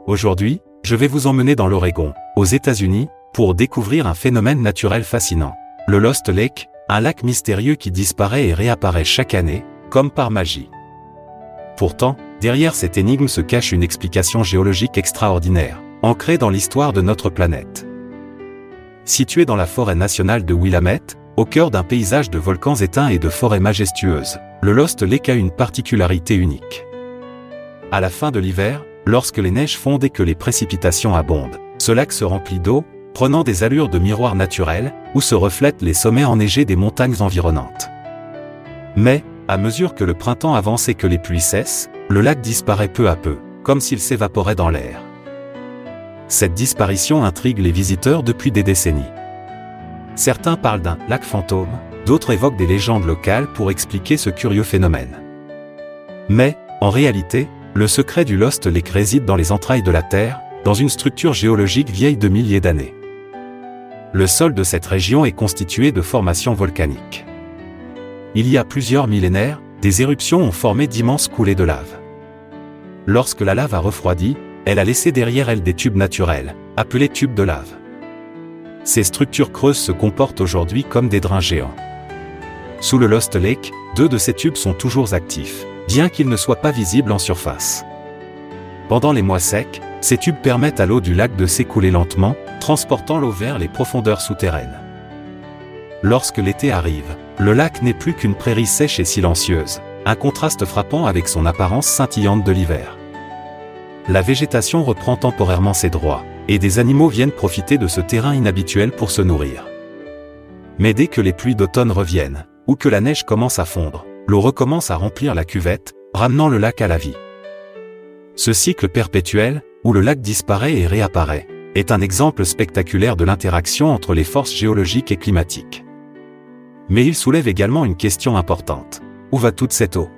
Aujourd'hui, je vais vous emmener dans l'Oregon, aux États-Unis, pour découvrir un phénomène naturel fascinant. Le Lost Lake, un lac mystérieux qui disparaît et réapparaît chaque année, comme par magie. Pourtant, derrière cette énigme se cache une explication géologique extraordinaire, ancrée dans l'histoire de notre planète. Situé dans la forêt nationale de Willamette, au cœur d'un paysage de volcans éteints et de forêts majestueuses, le Lost Lake a une particularité unique. À la fin de l'hiver, lorsque les neiges fondent et que les précipitations abondent, ce lac se remplit d'eau, prenant des allures de miroir naturel, où se reflètent les sommets enneigés des montagnes environnantes. Mais, à mesure que le printemps avance et que les pluies cessent, le lac disparaît peu à peu, comme s'il s'évaporait dans l'air. Cette disparition intrigue les visiteurs depuis des décennies. Certains parlent d'un lac fantôme, d'autres évoquent des légendes locales pour expliquer ce curieux phénomène. Mais, en réalité, le secret du Lost Lake réside dans les entrailles de la Terre, dans une structure géologique vieille de milliers d'années. Le sol de cette région est constitué de formations volcaniques. Il y a plusieurs millénaires, des éruptions ont formé d'immenses coulées de lave. Lorsque la lave a refroidi, elle a laissé derrière elle des tubes naturels, appelés tubes de lave. Ces structures creuses se comportent aujourd'hui comme des drains géants. Sous le Lost Lake, 2 de ces tubes sont toujours actifs, bien qu'ils ne soient pas visibles en surface. Pendant les mois secs, ces tubes permettent à l'eau du lac de s'écouler lentement, transportant l'eau vers les profondeurs souterraines. Lorsque l'été arrive, le lac n'est plus qu'une prairie sèche et silencieuse, un contraste frappant avec son apparence scintillante de l'hiver. La végétation reprend temporairement ses droits, et des animaux viennent profiter de ce terrain inhabituel pour se nourrir. Mais dès que les pluies d'automne reviennent, ou que la neige commence à fondre, l'eau recommence à remplir la cuvette, ramenant le lac à la vie. Ce cycle perpétuel, où le lac disparaît et réapparaît, est un exemple spectaculaire de l'interaction entre les forces géologiques et climatiques. Mais il soulève également une question importante. Où va toute cette eau?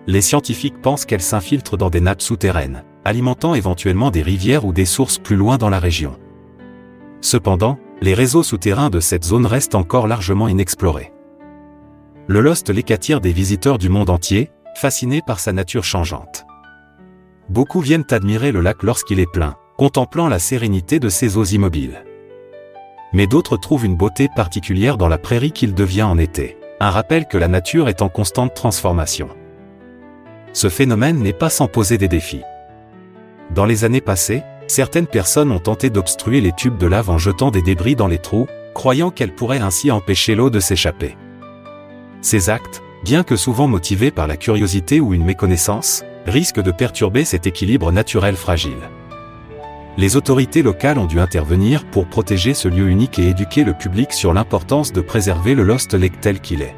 Les scientifiques pensent qu'elle s'infiltre dans des nappes souterraines, alimentant éventuellement des rivières ou des sources plus loin dans la région. Cependant, les réseaux souterrains de cette zone restent encore largement inexplorés. Le Lost Lake attire des visiteurs du monde entier, fascinés par sa nature changeante. Beaucoup viennent admirer le lac lorsqu'il est plein, contemplant la sérénité de ses eaux immobiles. Mais d'autres trouvent une beauté particulière dans la prairie qu'il devient en été, un rappel que la nature est en constante transformation. Ce phénomène n'est pas sans poser des défis. Dans les années passées, certaines personnes ont tenté d'obstruer les tubes de lave en jetant des débris dans les trous, croyant qu'elles pourraient ainsi empêcher l'eau de s'échapper. Ces actes, bien que souvent motivés par la curiosité ou une méconnaissance, risquent de perturber cet équilibre naturel fragile. Les autorités locales ont dû intervenir pour protéger ce lieu unique et éduquer le public sur l'importance de préserver le Lost Lake tel qu'il est.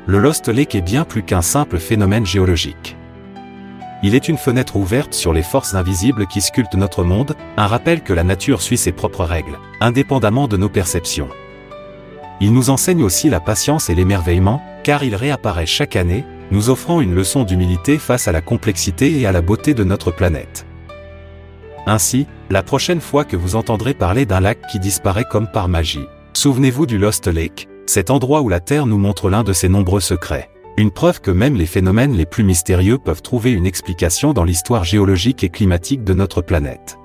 Le Lost Lake est bien plus qu'un simple phénomène géologique. Il est une fenêtre ouverte sur les forces invisibles qui sculptent notre monde, un rappel que la nature suit ses propres règles, indépendamment de nos perceptions. Il nous enseigne aussi la patience et l'émerveillement, car il réapparaît chaque année, nous offrant une leçon d'humilité face à la complexité et à la beauté de notre planète. Ainsi, la prochaine fois que vous entendrez parler d'un lac qui disparaît comme par magie, souvenez-vous du Lost Lake, cet endroit où la Terre nous montre l'un de ses nombreux secrets. Une preuve que même les phénomènes les plus mystérieux peuvent trouver une explication dans l'histoire géologique et climatique de notre planète.